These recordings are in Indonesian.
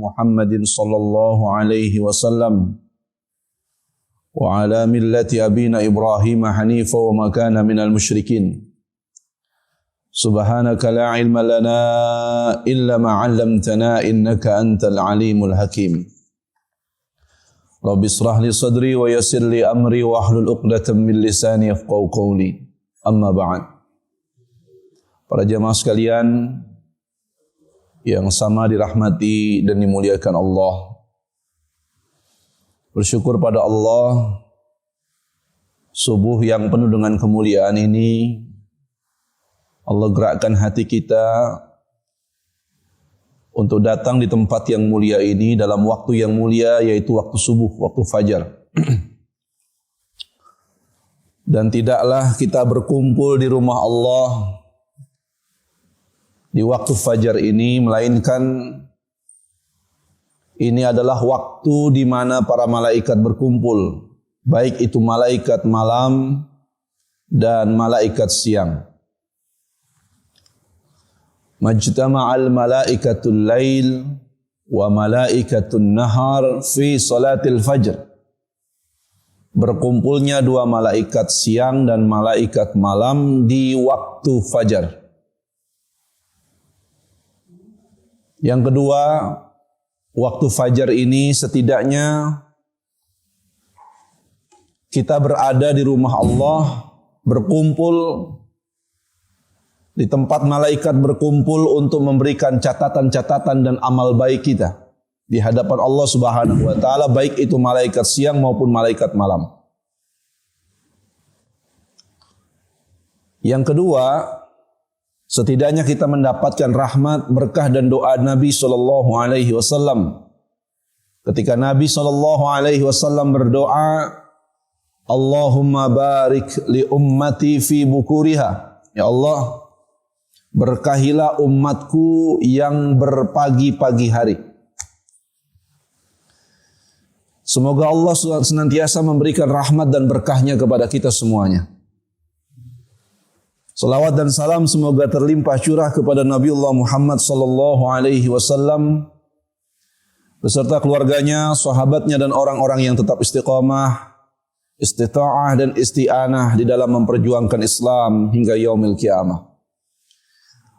محمد صلى الله عليه وسلم وعلى ملة أبينا إبراهيم حنيفا وما كان من المشركين سبحانك لا علم لنا إلا ما علمتنا إنك أنت العليم الحكيم رب اشرح لي صدري ويسر لي أمري واحلل عقدة من لساني يفقهوا قولي أما بعد. Para jamaah sekalian yang sama dirahmati dan dimuliakan Allah, bersyukur pada Allah subuh yang penuh dengan kemuliaan ini Allah gerakkan hati kita untuk datang di tempat yang mulia ini dalam waktu yang mulia, yaitu waktu subuh, waktu fajar. Dan tidaklah kita berkumpul di rumah Allah di waktu fajar ini, melainkan ini adalah waktu di mana para malaikat berkumpul, baik itu malaikat malam dan malaikat siang. Majtama'al malaikatul lail wa malaikatun nahar fi salatil fajr. Berkumpulnya dua malaikat siang dan malaikat malam di waktu fajar. Yang kedua, waktu fajar ini setidaknya kita berada di rumah Allah, berkumpul di tempat malaikat berkumpul untuk memberikan catatan-catatan dan amal baik kita di hadapan Allah Subhanahu wa taala, baik itu malaikat siang maupun malaikat malam. Yang kedua, setidaknya kita mendapatkan rahmat, berkah dan doa Nabi sallallahu alaihi wasallam. Ketika Nabi sallallahu alaihi wasallam berdoa, Allahumma barik li ummati fi bukuriha. Ya Allah, berkahilah umatku yang berpagi-pagi hari. Semoga Allah senantiasa memberikan rahmat dan berkahnya kepada kita semuanya. Salawat dan salam semoga terlimpah curah kepada Nabiullah Muhammad sallallahu alaihi wasallam beserta keluarganya, sahabatnya dan orang-orang yang tetap istiqamah, istita'ah dan isti'anah di dalam memperjuangkan Islam hingga yaumil qiyamah.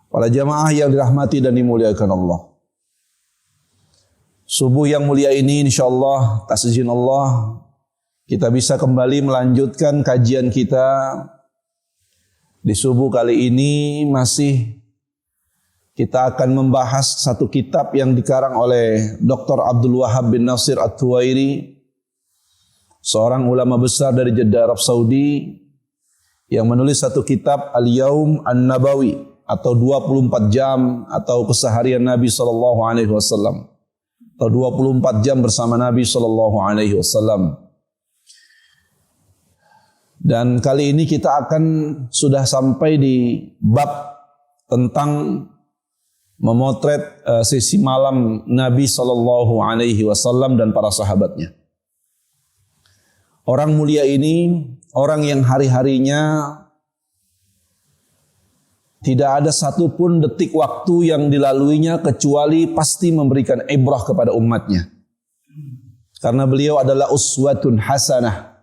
Para jamaah yang dirahmati dan dimuliakan Allah, subuh yang mulia ini insyaallah atas izin Allah kita bisa kembali melanjutkan kajian kita. Di subuh kali ini masih kita akan membahas satu kitab yang dikarang oleh Dr. Abdul Wahab bin Nasir At-Tuwairi, seorang ulama besar dari Jeddah, Arab Saudi, yang menulis satu kitab Al-Yaum An-Nabawi, atau 24 jam atau keseharian Nabi sallallahu alaihi wasallam, atau 24 jam bersama Nabi sallallahu alaihi wasallam. Dan kali ini kita akan sudah sampai di bab tentang memotret sisi malam Nabi sallallahu alaihi wasallam dan para sahabatnya. Orang mulia ini orang yang hari-harinya tidak ada satupun detik waktu yang dilaluinya kecuali pasti memberikan ibrah kepada umatnya. Karena beliau adalah uswatun hasanah.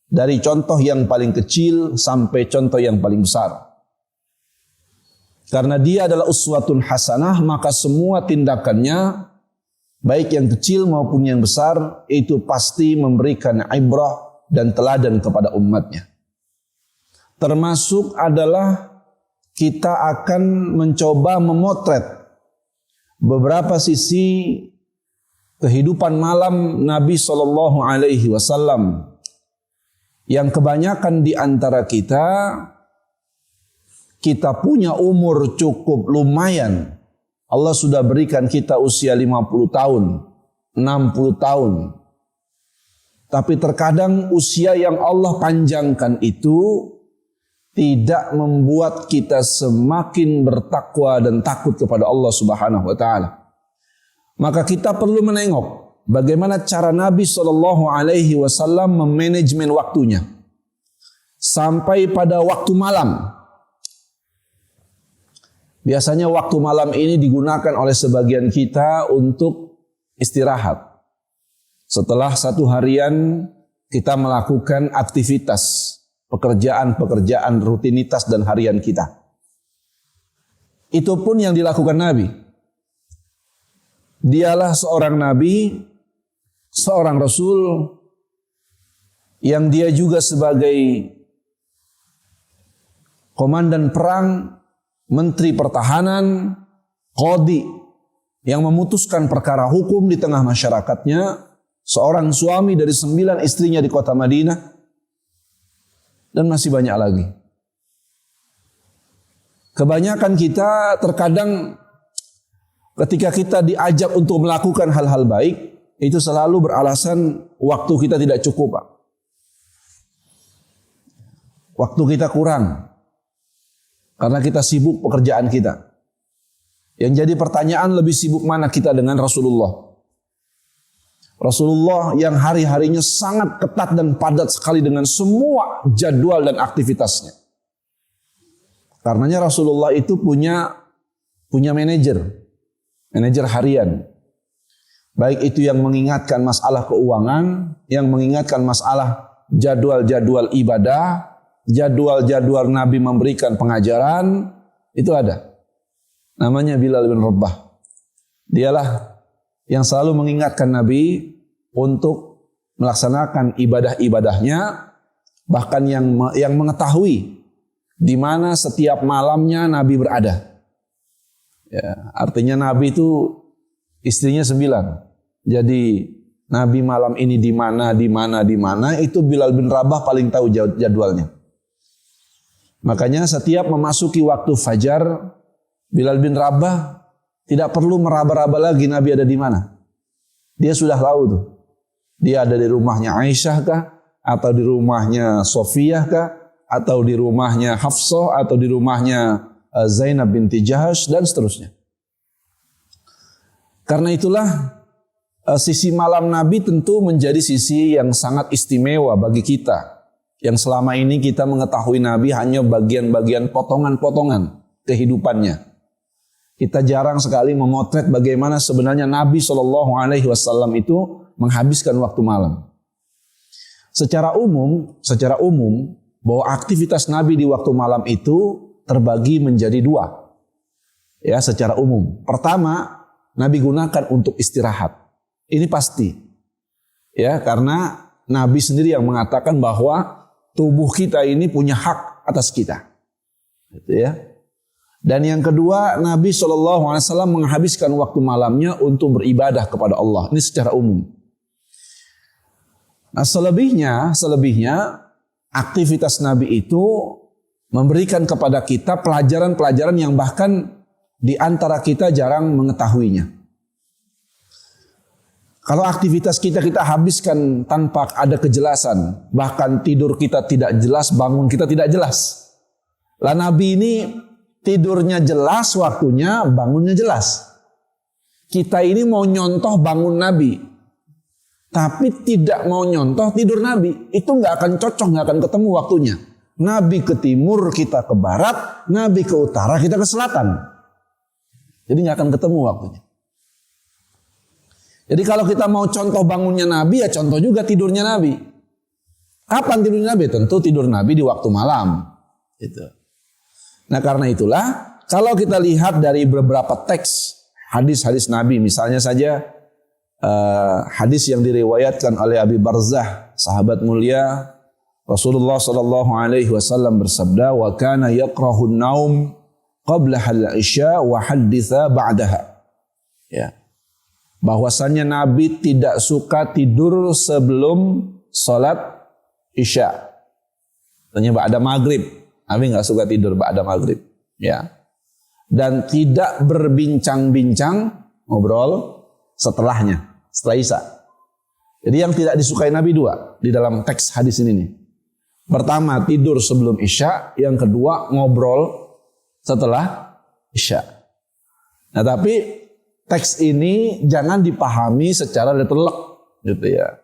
Dari contoh yang paling kecil sampai contoh yang paling besar. Karena dia adalah uswatun hasanah, maka semua tindakannya, baik yang kecil maupun yang besar, itu pasti memberikan ibrah dan teladan kepada umatnya. Termasuk adalah kita akan mencoba memotret beberapa sisi kehidupan malam Nabi sallallahu alaihi wasallam yang kebanyakan di antara kita punya umur cukup lumayan. Allah sudah berikan kita usia 50 tahun, 60 tahun. Tapi terkadang usia yang Allah panjangkan itu tidak membuat kita semakin bertakwa dan takut kepada Allah Subhanahu wa taala. Maka kita perlu menengok bagaimana cara Nabi sallallahu alaihi wasallam memanajemen waktunya sampai pada waktu malam. Biasanya waktu malam ini digunakan oleh sebagian kita untuk istirahat. Setelah satu harian kita melakukan aktivitas, pekerjaan-pekerjaan rutinitas dan harian kita. Itu pun yang dilakukan Nabi. Dialah seorang Nabi, seorang Rasul, yang dia juga sebagai komandan perang, menteri pertahanan, qadhi, yang memutuskan perkara hukum di tengah masyarakatnya, seorang suami dari 9 istrinya di kota Madinah, dan masih banyak lagi. Kebanyakan kita terkadang ketika kita diajak untuk melakukan hal-hal baik, itu selalu beralasan waktu kita tidak cukup, Pak. Waktu kita kurang. Karena kita sibuk pekerjaan kita. Yang jadi pertanyaan, lebih sibuk mana kita dengan Rasulullah? Rasulullah yang hari-harinya sangat ketat dan padat sekali dengan semua jadwal dan aktivitasnya. Karenanya Rasulullah itu punya manajer harian. Baik itu yang mengingatkan masalah keuangan, yang mengingatkan masalah jadwal-jadwal ibadah, jadwal-jadwal Nabi memberikan pengajaran, itu ada. Namanya Bilal bin Rabah. Dialah yang selalu mengingatkan Nabi untuk melaksanakan ibadah-ibadahnya, bahkan yang mengetahui di mana setiap malamnya Nabi berada. Ya, artinya Nabi itu istrinya 9. Jadi Nabi malam ini di mana itu Bilal bin Rabah paling tahu jadwalnya. Makanya setiap memasuki waktu fajar, Bilal bin Rabah tidak perlu meraba-raba lagi Nabi ada di mana. Dia sudah tahu tuh. Dia ada di rumahnya Aisyah kah? Atau di rumahnya Sofiyah kah? Atau di rumahnya Hafsah? Atau di rumahnya Zainab binti Jahash? Dan seterusnya. Karena itulah sisi malam Nabi tentu menjadi sisi yang sangat istimewa bagi kita. Yang selama ini kita mengetahui Nabi hanya bagian-bagian potongan-potongan kehidupannya. Kita jarang sekali memotret bagaimana sebenarnya Nabi SAW itu menghabiskan waktu malam. Secara umum bahwa aktivitas Nabi di waktu malam itu terbagi menjadi 2. Ya, secara umum. Pertama, Nabi gunakan untuk istirahat. Ini pasti. Ya, karena Nabi sendiri yang mengatakan bahwa tubuh kita ini punya hak atas kita. Gitu ya. Dan yang kedua, Nabi SAW menghabiskan waktu malamnya untuk beribadah kepada Allah. Ini secara umum. Nah, selebihnya aktivitas Nabi itu memberikan kepada kita pelajaran-pelajaran yang bahkan di antara kita jarang mengetahuinya. Kalau aktivitas kita habiskan tanpa ada kejelasan, bahkan tidur kita tidak jelas, bangun kita tidak jelas. Lah Nabi ini tidurnya jelas, waktunya, bangunnya jelas. Kita ini mau nyontoh bangun Nabi, tapi tidak mau nyontoh tidur Nabi. Itu nggak akan cocok, nggak akan ketemu waktunya. Nabi ke timur, kita ke barat. Nabi ke utara, kita ke selatan. Jadi nggak akan ketemu waktunya. Jadi kalau kita mau contoh bangunnya Nabi, ya contoh juga tidurnya Nabi. Kapan tidurnya Nabi? Tentu tidur Nabi di waktu malam. Gitu. Nah karena itulah, kalau kita lihat dari beberapa teks hadis-hadis Nabi, misalnya saja hadis yang diriwayatkan oleh Abi Barzah, sahabat mulia, Rasulullah SAW bersabda, wa kana yakrahu an-naum qabla al-isya wa haditha ba'daha. Ya. Bahwasannya Nabi tidak suka tidur sebelum salat isya. Ternyata ba'da maghrib. Nabi nggak suka tidur ba'da maghrib. Ya. Dan tidak berbincang-bincang, ngobrol setelahnya, setelah isya. Jadi yang tidak disukai Nabi 2 di dalam teks hadis ini nih. Pertama, tidur sebelum isya. Yang kedua, ngobrol setelah isya. Nah tapi teks ini jangan dipahami secara letterlek gitu ya.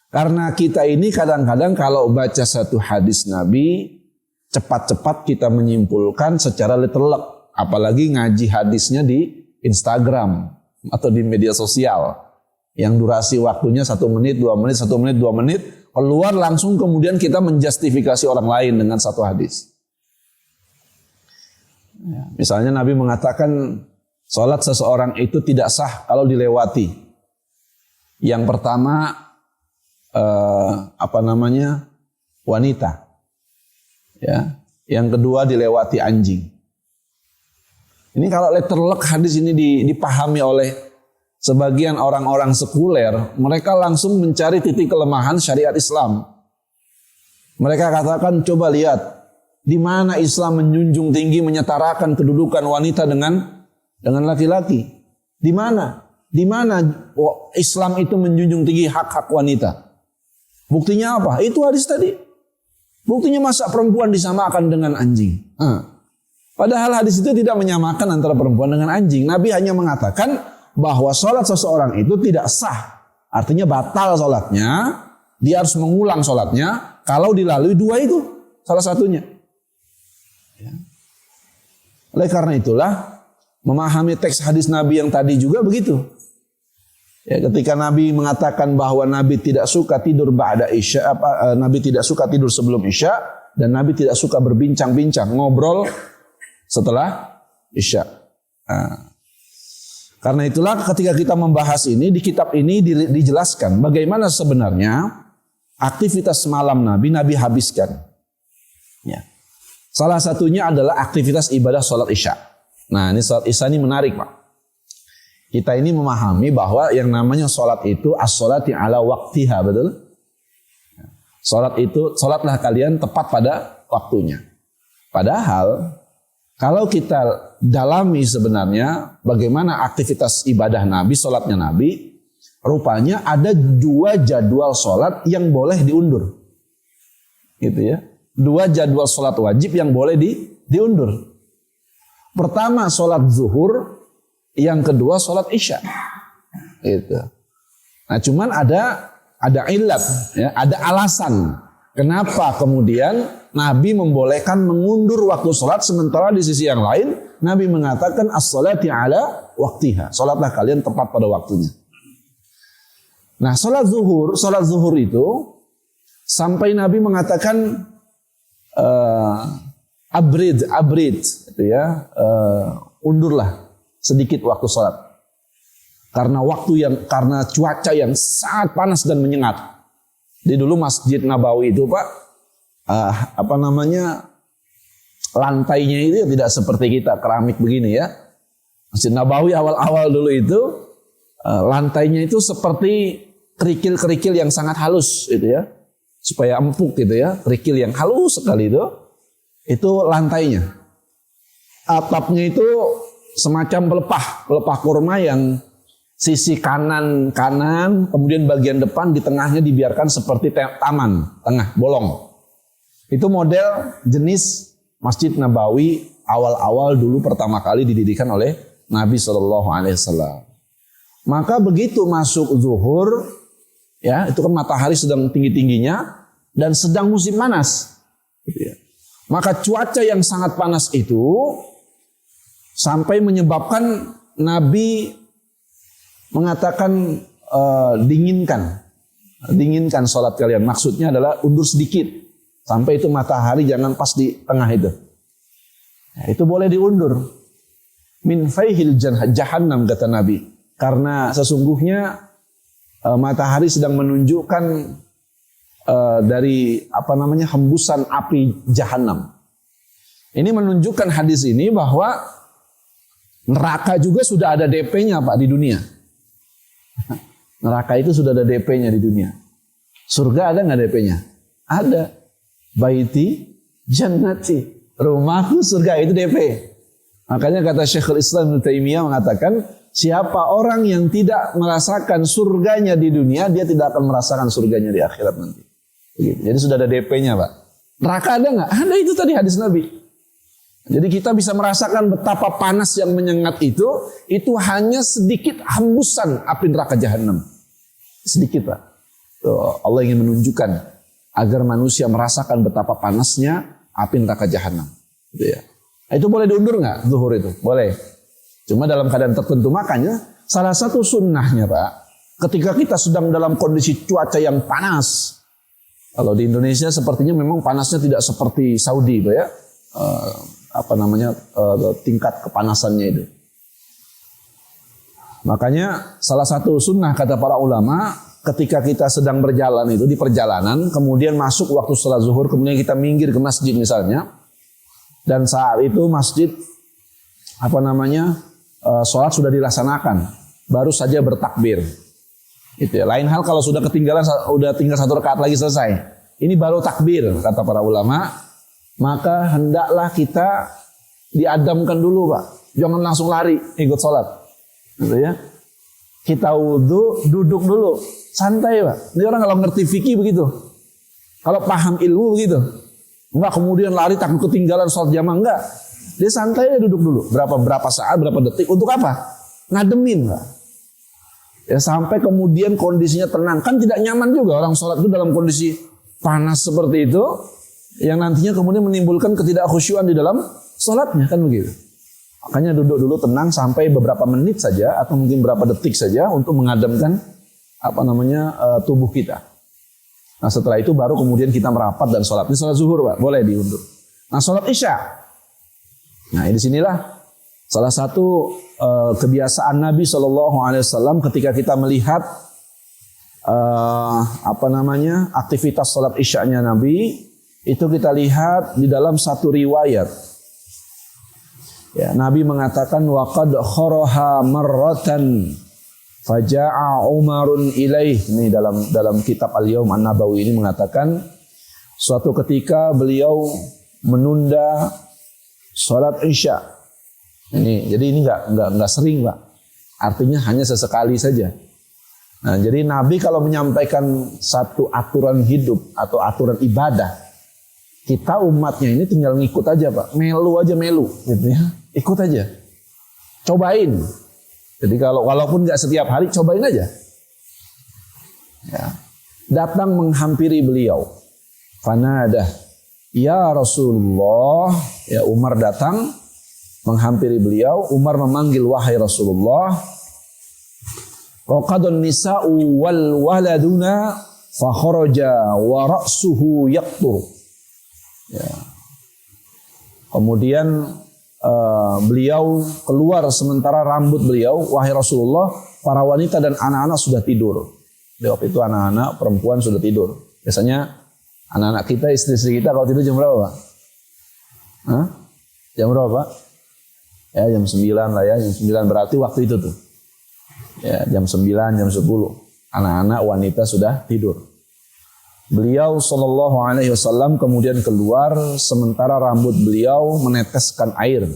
Karena kita ini kadang-kadang kalau baca satu hadis Nabi, cepat-cepat kita menyimpulkan secara letterlek. Apalagi ngaji hadisnya di Instagram atau di media sosial. yang durasi waktunya 1 menit, 2 menit, 1 menit, 2 menit, keluar langsung kemudian kita menjustifikasi orang lain dengan satu hadis. Ya, misalnya Nabi mengatakan sholat seseorang itu tidak sah kalau dilewati. Yang pertama wanita. Ya, yang kedua dilewati anjing. Ini kalau letterlock hadis ini dipahami oleh sebagian orang-orang sekuler, mereka langsung mencari titik kelemahan syariat Islam. Mereka katakan, coba lihat, di mana Islam menjunjung tinggi menyetarakan kedudukan wanita dengan laki-laki. Di mana? Di mana Islam itu menjunjung tinggi hak-hak wanita? Buktinya apa? Itu hadis tadi. Buktinya masa perempuan disamakan dengan anjing? Padahal hadis itu tidak menyamakan antara perempuan dengan anjing. Nabi hanya mengatakan bahwa sholat seseorang itu tidak sah. Artinya batal sholatnya. Dia harus mengulang sholatnya kalau dilalui 2 itu salah satunya. Ya. Oleh karena itulah memahami teks hadis Nabi yang tadi juga begitu. Ya, ketika Nabi mengatakan bahwa Nabi tidak suka tidur ba'da isya, Nabi tidak suka tidur sebelum isya, dan Nabi tidak suka berbincang-bincang, ngobrol setelah isya. Karena itulah ketika kita membahas ini, di kitab ini dijelaskan bagaimana sebenarnya aktivitas malam Nabi habiskan. Ya. Salah satunya adalah aktivitas ibadah sholat isya. Nah, ini sholat isya ini menarik, Pak. Kita ini memahami bahwa yang namanya sholat itu as-sholati ala waqtiha, betul? Sholat itu, sholatlah kalian tepat pada waktunya. Padahal kalau kita dalami sebenarnya bagaimana aktivitas ibadah Nabi, sholatnya Nabi, rupanya ada 2 jadwal sholat yang boleh diundur. Gitu ya. 2 jadwal sholat wajib yang boleh diundur. Pertama sholat zuhur, yang kedua sholat isya. Gitu. Nah, cuman ada ilat, ya, ada alasan. Kenapa kemudian Nabi membolehkan mengundur waktu sholat, sementara di sisi yang lain Nabi mengatakan as-sholati ala waqtiha. Sholatlah kalian tepat pada waktunya. Nah, sholat zuhur itu sampai Nabi mengatakan abrid itu ya, undurlah sedikit waktu sholat. Karena cuaca yang sangat panas dan menyengat. Di dulu Masjid Nabawi itu, Pak, lantainya itu tidak seperti kita keramik begini ya. Masjid Nabawi awal-awal dulu itu lantainya itu seperti kerikil-kerikil yang sangat halus itu ya, supaya empuk gitu ya, kerikil yang halus sekali itu lantainya. Atapnya itu semacam pelepah kurma yang sisi kanan, kemudian bagian depan di tengahnya dibiarkan seperti taman, tengah bolong. Itu model jenis Masjid Nabawi awal-awal dulu pertama kali didirikan oleh Nabi SAW. Maka begitu masuk zuhur, ya itu kan matahari sedang tinggi-tingginya dan sedang musim panas. Gitu ya. Maka cuaca yang sangat panas itu sampai menyebabkan Nabi mengatakan dinginkan sholat kalian. Maksudnya adalah undur sedikit sampai itu matahari jangan pas di tengah itu. Ya, itu boleh diundur. Min faihil jahannam, kata Nabi. Karena sesungguhnya matahari sedang menunjukkan dari hembusan api jahanam. Ini menunjukkan hadis ini bahwa neraka juga sudah ada DP-nya, Pak, di dunia. Neraka itu sudah ada DP-nya di dunia. Surga ada nggak DP-nya? Ada. Baiti jannati. Rumahku surga, itu DP. Makanya kata Syekhul Islam Ibnu Taimiyah mengatakan, siapa orang yang tidak merasakan surganya di dunia, dia tidak akan merasakan surganya di akhirat nanti. Begitu. Jadi sudah ada DP-nya, Pak. Neraka ada nggak? Ada, itu tadi hadis Nabi. Jadi kita bisa merasakan betapa panas yang menyengat itu hanya sedikit hembusan api neraka jahanam. Sedikit, Pak. Allah ingin menunjukkan agar manusia merasakan betapa panasnya api neraka jahanam. Gitu ya. Itu boleh diundur nggak zuhur itu? Boleh. Cuma dalam keadaan tertentu. Makanya salah satu sunnahnya, Pak, ketika kita sedang dalam kondisi cuaca yang panas. Kalau di Indonesia sepertinya memang panasnya tidak seperti Saudi, Pak ya. Tingkat kepanasannya itu. Makanya salah satu sunnah kata para ulama, ketika kita sedang berjalan itu di perjalanan, kemudian masuk waktu salat zuhur, kemudian kita minggir ke masjid misalnya, dan saat itu masjid sholat sudah dilaksanakan, baru saja bertakbir. Itu ya. Lain hal kalau sudah ketinggalan, udah tinggal 1 rakaat lagi selesai. Ini baru takbir kata para ulama, maka hendaklah kita diadamkan dulu, Pak. Jangan langsung lari ikut sholat. Gitu ya. Kita wudu, duduk dulu, santai, Pak. Ini orang kalau ngerti fikih begitu. Kalau paham ilmu begitu. Enggak kemudian lari takut ketinggalan sholat jamaah, enggak. Dia santai aja duduk dulu. Berapa saat, berapa detik, untuk apa? Ngademin, Pak. Ya sampai kemudian kondisinya tenang. Kan tidak nyaman juga orang sholat itu dalam kondisi panas seperti itu, yang nantinya kemudian menimbulkan ketidakhusyuan di dalam sholatnya, kan begitu. Makanya duduk dulu tenang sampai beberapa menit saja atau mungkin beberapa detik saja untuk mengadamkan tubuh kita. Nah setelah itu baru kemudian kita merapat dan sholat. Ini sholat zuhur, Pak, boleh diundur. Nah sholat isya. Nah di sinilah salah satu kebiasaan Nabi SAW ketika kita melihat aktivitas sholat isya-nya Nabi, itu kita lihat di dalam satu riwayat. Ya, Nabi mengatakan waqad kharaha marratan faja'a Umarun ilaih. Ini dalam kitab Al-Yawm An-Nabawi ini mengatakan suatu ketika beliau menunda sholat isya. Jadi ini enggak sering, Pak. Artinya hanya sesekali saja. Nah, jadi Nabi kalau menyampaikan satu aturan hidup atau aturan ibadah, kita umatnya ini tinggal ngikut aja, Pak. Melu gitu ya. Ikut aja. Cobain. Jadi walaupun enggak setiap hari, cobain aja. Ya. Datang menghampiri beliau. Fanadah, ya Rasulullah. Ya, Umar datang menghampiri beliau. Umar memanggil, wahai Rasulullah. Raqadun nisa'u wal waladuna fa kharaja wa ra'suhu yaqtur. Ya. Kemudian beliau keluar sementara rambut beliau, wahai Rasulullah, para wanita dan anak-anak sudah tidur. Di waktu itu anak-anak perempuan sudah tidur. Biasanya anak-anak kita, istri-istri kita kalau tidur jam berapa, Pak? Jam berapa, Pak? Ya jam 9 lah ya, jam 9 berarti waktu itu tuh. Ya jam 9, jam 10. Anak-anak wanita sudah tidur. Beliau SAW kemudian keluar sementara rambut beliau meneteskan air.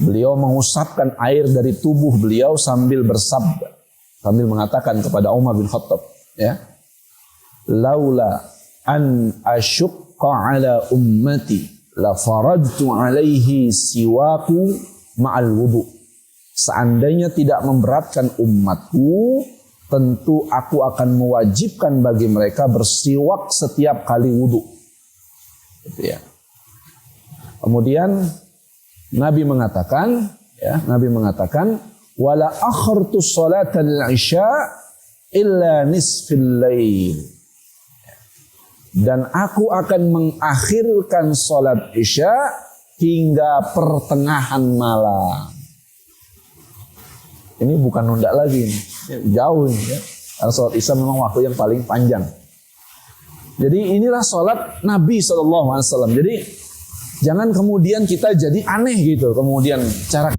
Beliau mengusapkan air dari tubuh beliau sambil bersabda, sambil mengatakan kepada Umar bin Khattab, ya, laula an asyukka ala ummati la faradtu alaihi siwaku ma'al wudu. Seandainya tidak memberatkan umatku, tentu aku akan mewajibkan bagi mereka bersiwak setiap kali wudu. Gitu ya. Kemudian Nabi mengatakan, wala akhartu salatal isya illa nisfil lail. Dan aku akan mengakhirkan salat isya hingga pertengahan malam. Ini bukan nunda lagi, jauh ini ya. Karena salat isya memang waktu yang paling panjang. Jadi inilah salat Nabi SAW. Jadi jangan kemudian kita jadi aneh gitu. Kemudian cara.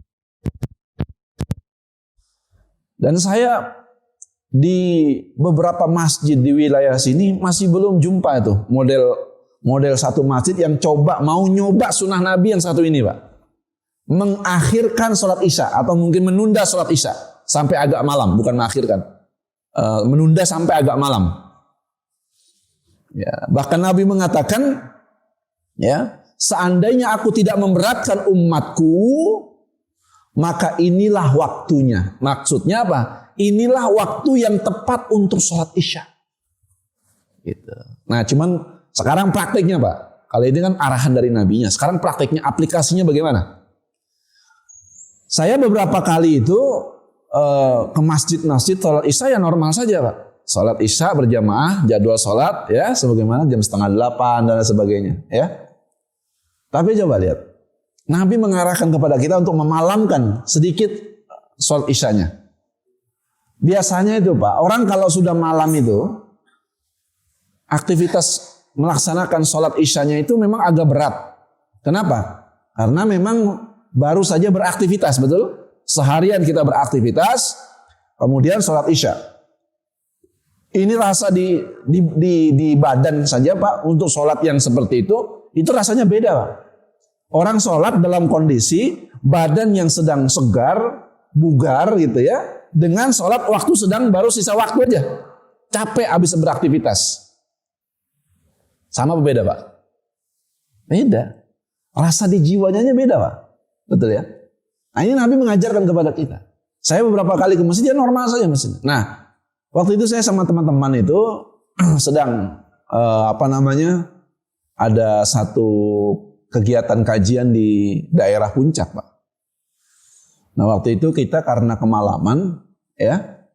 Dan saya di beberapa masjid di wilayah sini masih belum jumpa itu model satu masjid yang mau nyoba sunnah Nabi yang satu ini, Pak. Mengakhirkan sholat isya atau mungkin menunda sholat isya sampai agak malam, bukan mengakhirkan, menunda sampai agak malam. Ya, bahkan Nabi mengatakan, ya, seandainya aku tidak memberatkan umatku, maka inilah waktunya. Maksudnya apa? Inilah waktu yang tepat untuk sholat isya. Gitu. Nah, cuman sekarang prakteknya, Pak. Kalau ini kan arahan dari Nabinya. Sekarang prakteknya, aplikasinya bagaimana? Saya beberapa kali itu ke masjid-masjid sholat isya ya normal saja Pak. Sholat isya berjamaah, jadwal sholat ya sebagaimana jam 7:30 dan sebagainya ya. Tapi coba lihat, Nabi mengarahkan kepada kita untuk memalamkan sedikit sholat isyanya. Biasanya itu Pak, orang kalau sudah malam itu aktivitas melaksanakan sholat isyanya itu memang agak berat. Kenapa? Karena memang baru saja beraktivitas, betul? Seharian kita beraktivitas, kemudian sholat isya. Ini rasa di badan saja Pak, untuk sholat yang seperti itu rasanya beda Pak. Orang sholat dalam kondisi badan yang sedang segar, bugar gitu ya, dengan sholat waktu sedang baru sisa waktu aja. Capek habis beraktivitas. Sama apa beda Pak? Beda. Rasa di jiwanya beda Pak. Betul ya? Nah ini Nabi mengajarkan kepada kita. Saya beberapa kali ke masjid, ya normal saja masjid. Nah, waktu itu saya sama teman-teman itu sedang ada satu kegiatan kajian di daerah Puncak Pak. Nah waktu itu kita karena kemalaman ya,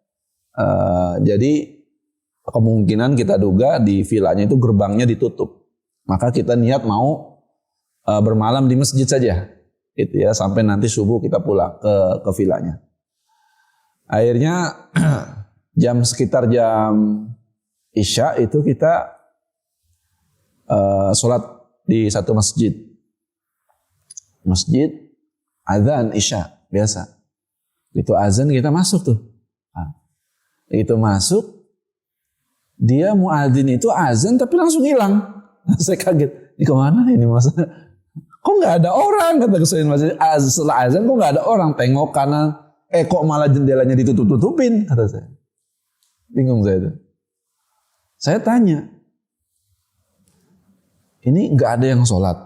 jadi kemungkinan kita duga di vilanya itu gerbangnya ditutup. Maka kita niat mau bermalam di masjid saja, itu ya sampai nanti subuh kita pulang ke vilanya. Akhirnya sekitar jam Isya itu kita sholat di satu masjid. Masjid azan Isya biasa. Itu azan kita masuk tuh. Nah, itu masuk, dia muadzin itu azan tapi langsung hilang. Saya kaget. Ini kemana ini mas? Kok nggak ada orang? Kata kesulitan masjid. Setelah azan kok nggak ada orang? Tengok kanan. Kok malah jendelanya ditutup-tutupin? Kata saya. Bingung saya itu. Saya tanya, ini nggak ada yang sholat.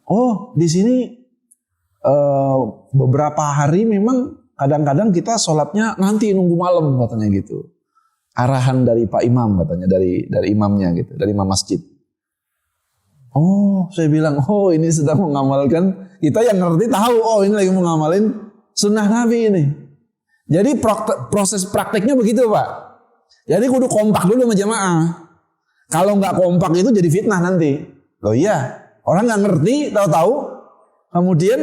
Oh, di sini beberapa hari memang kadang-kadang kita sholatnya nanti nunggu malam katanya gitu. Arahan dari Pak Imam katanya, dari imamnya gitu, dari imam masjid. Oh, saya bilang, oh ini sedang mengamalkan. Kita yang ngerti tahu, oh ini lagi mengamalin sunnah Nabi ini. Jadi proses prakteknya begitu Pak. Jadi kudu kompak dulu sama jamaah. Kalau nggak kompak itu jadi fitnah nanti. Loh iya, orang nggak ngerti, tahu-tahu kemudian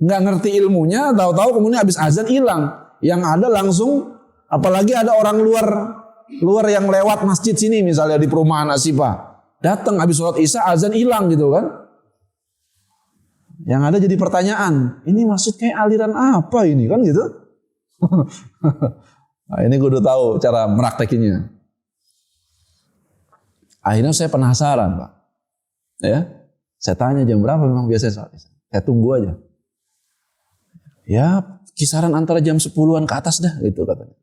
nggak ngerti ilmunya, tahu-tahu kemudian habis azan hilang. Yang ada langsung, apalagi ada orang luar yang lewat masjid sini misalnya di perumahan Asifa, datang habis sholat isya azan hilang gitu kan. Yang ada jadi pertanyaan, ini masjid kayak aliran apa ini kan gitu. Nah, ini gue udah tahu cara meraktekinya. Akhirnya saya penasaran Pak. Ya, saya tanya jam berapa memang biasanya sholat isya. Saya tunggu aja. Ya kisaran antara jam 10-an ke atas dah gitu katanya.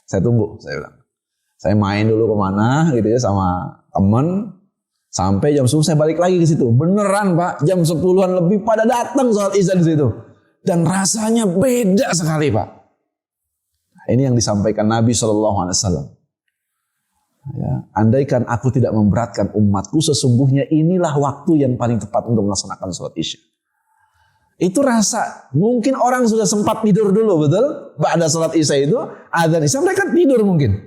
Saya tunggu, saya bilang. Saya main dulu kemana gitu ya sama temen. Sampai jam 10 saya balik lagi ke situ. Beneran Pak, jam 10-an lebih pada datang sholat isya di situ. Dan rasanya beda sekali Pak. Nah, ini yang disampaikan Nabi SAW. Ya, andaikan aku tidak memberatkan umatku, sesungguhnya inilah waktu yang paling tepat untuk melaksanakan sholat isya. Itu rasa, mungkin orang sudah sempat tidur dulu, betul? Ba'da sholat isya itu, adzan isya mereka tidur mungkin.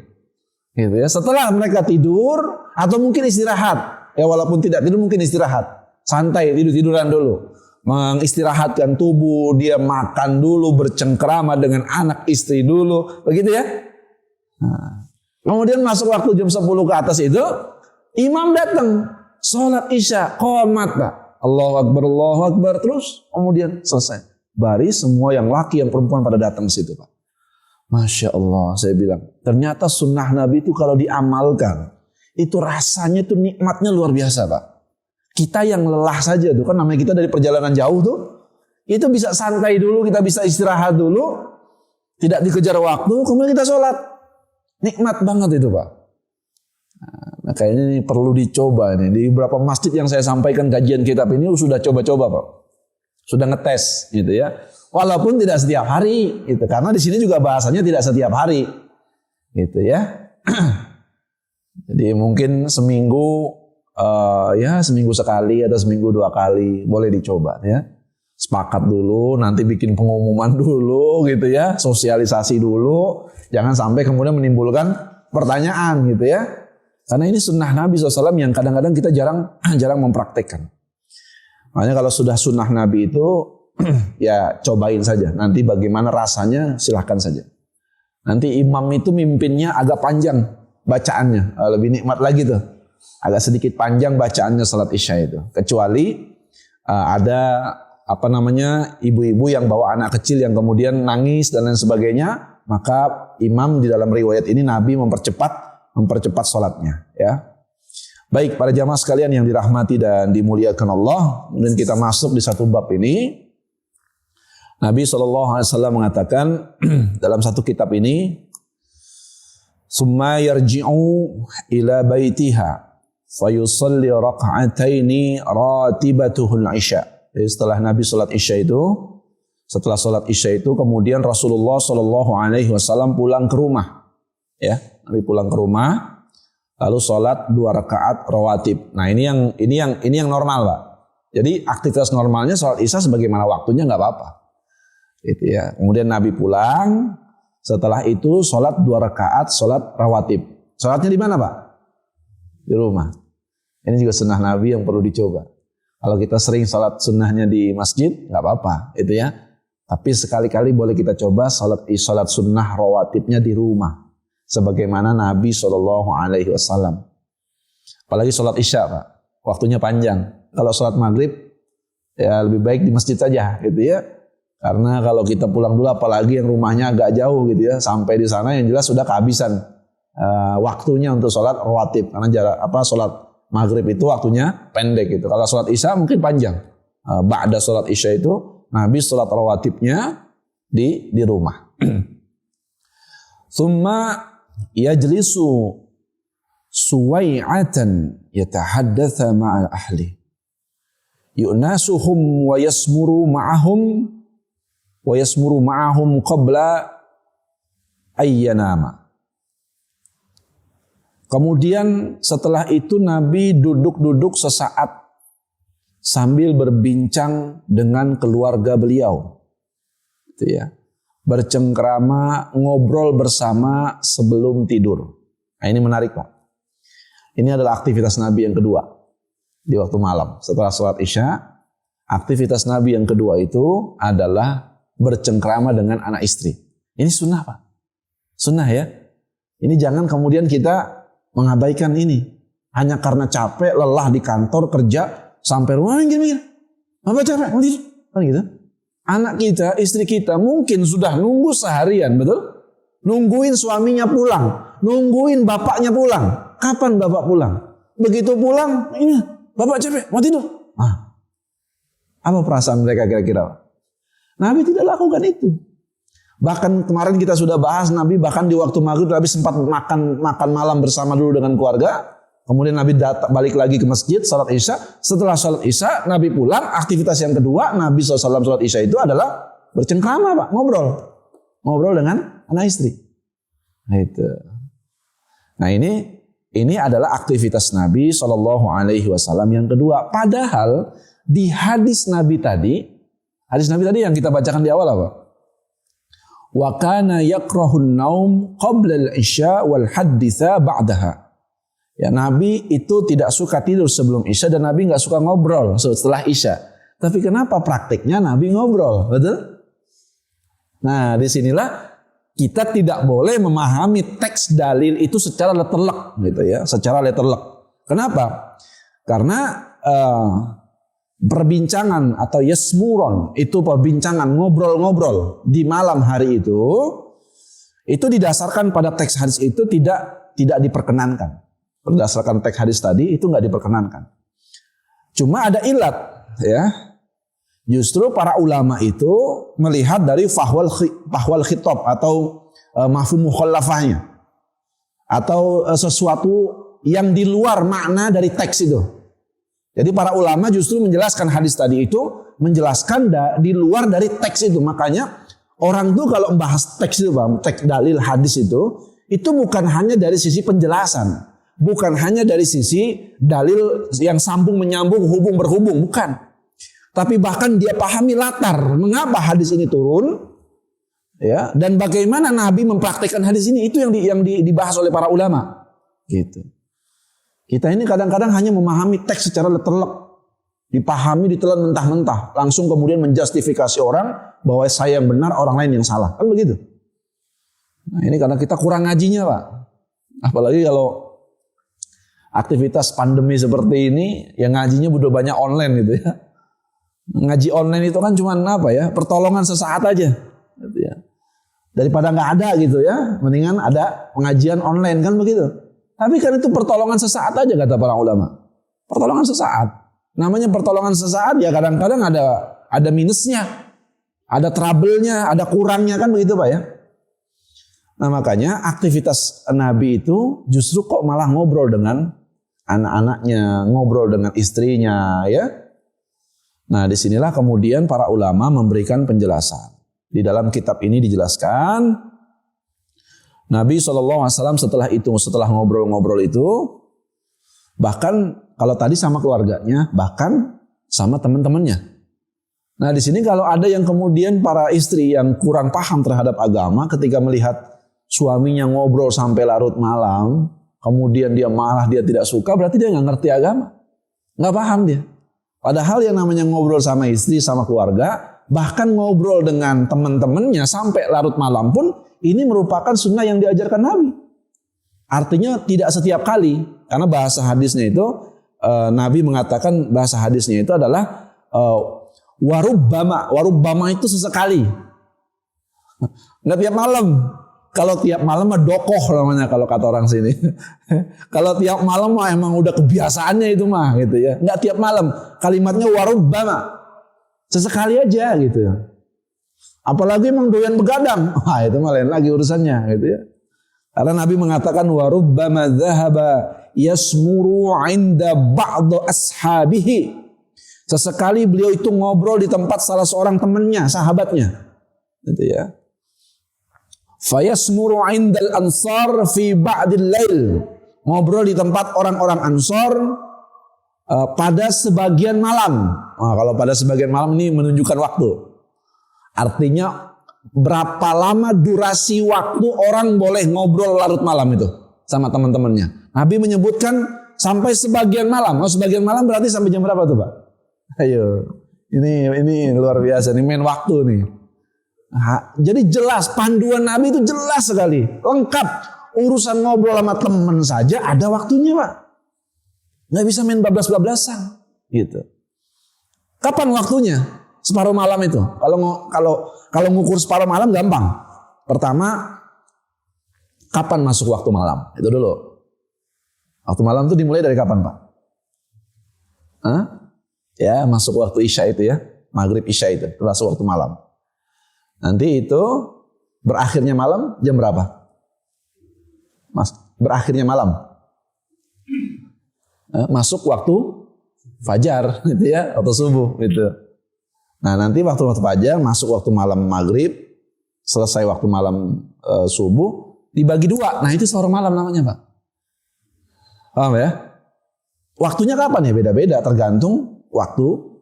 Gitu ya. Setelah mereka tidur, atau mungkin istirahat. Ya walaupun tidak tidur mungkin istirahat. Santai, tidur-tiduran dulu. Mengistirahatkan tubuh, dia makan dulu, bercengkrama dengan anak istri dulu. Begitu ya. Nah, kemudian masuk waktu jam 10 ke atas itu, imam datang. Sholat isya, qomat Pak. Allahu Akbar, terus kemudian selesai. Baris semua yang laki yang perempuan pada datang ke situ Pak. Masya Allah, saya bilang. Ternyata sunnah Nabi itu kalau diamalkan, itu rasanya itu nikmatnya luar biasa Pak. Kita yang lelah saja tuh, kan namanya kita dari perjalanan jauh tuh, itu bisa santai dulu, kita bisa istirahat dulu, tidak dikejar waktu, kemudian kita sholat. Nikmat banget itu Pak. Nah kayaknya ini perlu dicoba nih. Di beberapa masjid yang saya sampaikan kajian kitab ini sudah coba-coba Pak. Sudah ngetes gitu ya. Walaupun tidak setiap hari gitu. Karena di sini juga bahasanya tidak setiap hari. Gitu ya. Jadi mungkin seminggu seminggu sekali atau seminggu 2 kali boleh dicoba ya. sepakat dulu, nanti bikin pengumuman dulu gitu ya, sosialisasi dulu, jangan sampai kemudian menimbulkan pertanyaan gitu ya. Karena ini sunnah Nabi SAW yang kadang-kadang kita jarang mempraktekkan. Makanya kalau sudah sunnah Nabi itu ya cobain saja. Nanti bagaimana rasanya silahkan saja. Nanti imam itu mimpinnya agak panjang bacaannya, lebih nikmat lagi tuh. Agak sedikit panjang bacaannya salat Isya itu. Kecuali ada ibu-ibu yang bawa anak kecil yang kemudian nangis dan lain sebagainya, maka imam di dalam riwayat ini Nabi mempercepat salatnya ya. Baik para jamaah sekalian yang dirahmati dan dimuliakan Allah, kemudian kita masuk di satu bab ini. Nabi SAW mengatakan dalam satu kitab ini, summa yarji'u ila baitiha fayusalli raka'ataini ratibatuhul isya. Jadi setelah Nabi salat Isya itu, setelah salat Isya itu kemudian Rasulullah SAW pulang ke rumah. Ya, Nabi pulang ke rumah lalu salat 2 rakaat rawatib. Nah, ini yang normal, Pak. Jadi aktivitas normalnya salat Isya sebagaimana waktunya enggak apa-apa. Gitu ya. Kemudian Nabi pulang, setelah itu salat 2 rakaat salat rawatib. Salatnya di mana, Pak? Di rumah. Ini juga sunnah Nabi yang perlu dicoba. Kalau kita sering salat sunnahnya di masjid, nggak apa-apa, itu ya. Tapi sekali-kali boleh kita coba salat sunnah rawatibnya di rumah, sebagaimana Nabi SAW. Apalagi salat Isya, Pak, waktunya panjang. Kalau salat maghrib, ya lebih baik di masjid saja, gitu ya. Karena kalau kita pulang dulu, apalagi yang rumahnya agak jauh, gitu ya, sampai di sana yang jelas sudah kehabisan waktunya untuk salat rawatib. Karena salat maghrib itu waktunya pendek gitu. Kalau sholat Isya mungkin panjang. Ba'da sholat Isya itu Nabi sholat rawatibnya di rumah. Thumma yajlisu suwai'atan yatahaddatha ma'al ahli. Yu'nasuhum wa yasmuru ma'ahum qabla ayyanama. Kemudian setelah itu Nabi duduk-duduk sesaat sambil berbincang dengan keluarga beliau. Gitu ya. Bercengkrama, ngobrol bersama sebelum tidur. Nah, ini menarik, Pak. Ini adalah aktivitas Nabi yang kedua di waktu malam. Setelah sholat Isya, aktivitas Nabi yang kedua itu adalah bercengkrama dengan anak istri. Ini sunnah, Pak. Sunnah ya. Ini jangan kemudian kita mengabaikan ini. Hanya karena capek, lelah di kantor, kerja, sampai rumah mikir-mikir. Apa capek? Mau tidur? Kan gitu. Anak kita, istri kita mungkin sudah nunggu seharian, betul? Nungguin suaminya pulang. Nungguin bapaknya pulang. Kapan bapak pulang? Begitu pulang, ini bapak capek, mau tidur. Apa perasaan mereka kira-kira? Nabi tidak lakukan itu. Bahkan kemarin kita sudah bahas Nabi bahkan di waktu maghrib Nabi sempat makan malam bersama dulu dengan keluarga. Kemudian Nabi balik lagi ke masjid salat Isya. Setelah salat Isya Nabi pulang. Aktivitas yang kedua Nabi SAW salat Isya itu adalah bercengkrama, Pak, ngobrol dengan anak istri. Nah ini adalah aktivitas Nabi SAW yang kedua. Padahal di hadis Nabi tadi yang kita bacakan di awal apa? Wa kana yakrahun naum qabla al-isya wal haditha ba'daha. Ya, Nabi itu tidak suka tidur sebelum Isya dan Nabi enggak suka ngobrol setelah Isya. Tapi kenapa praktiknya Nabi ngobrol? Betul? Nah, disinilah kita tidak boleh memahami teks dalil itu secara letterlek gitu ya, secara letterlek. Kenapa? Karena perbincangan atau yasmuron itu perbincangan ngobrol-ngobrol di malam hari itu didasarkan pada teks hadis itu tidak diperkenankan. Berdasarkan teks hadis tadi itu nggak diperkenankan. Cuma ada ilat ya. Justru para ulama itu melihat dari fahwal khitab atau mafhum mukhallafahnya atau sesuatu yang di luar makna dari teks itu. Jadi para ulama justru menjelaskan hadis tadi itu menjelaskan di luar dari teks itu. Makanya orang tuh kalau membahas teks itu, teks dalil hadis itu bukan hanya dari sisi penjelasan, bukan hanya dari sisi dalil yang sambung menyambung, hubung berhubung, bukan. Tapi bahkan dia pahami latar mengapa hadis ini turun, ya, dan bagaimana Nabi mempraktikkan hadis ini, itu yang dibahas oleh para ulama. Gitu. Kita ini kadang-kadang hanya memahami teks secara letelek, dipahami, ditelan mentah-mentah, langsung kemudian menjustifikasi orang bahwa saya yang benar, orang lain yang salah, kan begitu. Nah ini karena kita kurang ngajinya, Pak. Apalagi kalau aktivitas pandemi seperti ini, yang ngajinya udah banyak online gitu ya. Ngaji online itu kan cuma apa ya, pertolongan sesaat aja gitu ya. Daripada nggak ada gitu ya, mendingan ada pengajian online, kan begitu. Tapi kan itu pertolongan sesaat aja kata para ulama. Pertolongan sesaat. Namanya pertolongan sesaat ya, kadang-kadang ada minusnya, ada trouble-nya, ada kurangnya, kan begitu Pak ya. Nah makanya aktivitas Nabi itu justru kok malah ngobrol dengan anak-anaknya, ngobrol dengan istrinya ya. Nah disinilah kemudian para ulama memberikan penjelasan. Di dalam kitab ini dijelaskan Nabi SAW setelah ngobrol-ngobrol itu, bahkan kalau tadi sama keluarganya, bahkan sama teman-temannya. Nah di sini kalau ada yang kemudian para istri yang kurang paham terhadap agama, ketika melihat suaminya ngobrol sampai larut malam, kemudian dia marah, dia tidak suka, berarti dia nggak ngerti agama, nggak paham dia. Padahal yang namanya ngobrol sama istri, sama keluarga, bahkan ngobrol dengan teman-temannya sampai larut malam pun, ini merupakan sunnah yang diajarkan Nabi. Artinya tidak setiap kali, karena bahasa hadisnya itu, Nabi mengatakan bahasa hadisnya itu adalah warubbama itu sesekali. Nggak tiap malam. Kalau tiap malam mah dokoh namanya kalau kata orang sini. Kalau tiap malam mah emang udah kebiasaannya itu mah gitu ya. Nggak tiap malam. Kalimatnya warubbama. Sesekali aja gitu. Apalagi emang doyan begadang. Wah itu mah lain lagi urusannya gitu ya. Karena Nabi mengatakan warubbama dzahaba yasmuru 'inda ba'd ashabihi. Sesekali beliau itu ngobrol di tempat salah seorang temannya, sahabatnya. Gitu ya. Fayasmuru 'indal ansar fi ba'dil lail. Ngobrol di tempat orang-orang Ansor pada sebagian malam. Nah, kalau pada sebagian malam ini menunjukkan waktu. Artinya berapa lama durasi waktu orang boleh ngobrol larut malam itu sama teman-temannya. Nabi menyebutkan sampai sebagian malam. Oh, sebagian malam berarti sampai jam berapa tuh, Pak? Ayo. Ini luar biasa, ini main waktu nih. Nah, jadi jelas panduan Nabi itu jelas sekali, lengkap. Urusan ngobrol sama teman saja ada waktunya, Pak. Nggak bisa main bablas-bablasan, gitu. Kapan waktunya? Separuh malam itu. Kalau ngukur separuh malam gampang. Pertama, kapan masuk waktu malam? Itu dulu. Waktu malam itu dimulai dari kapan, Pak? Hah? Ya, masuk waktu Isya itu ya, maghrib Isya itu, masuk waktu malam. Nanti itu berakhirnya malam jam berapa? Berakhirnya malam. Masuk waktu fajar gitu ya, atau subuh gitu. Nah, nanti waktu fajar masuk waktu malam maghrib, selesai waktu malam subuh, dibagi dua. Nah, itu separuh malam namanya, Pak. Paham ya? Waktunya kapan ya? Beda-beda, tergantung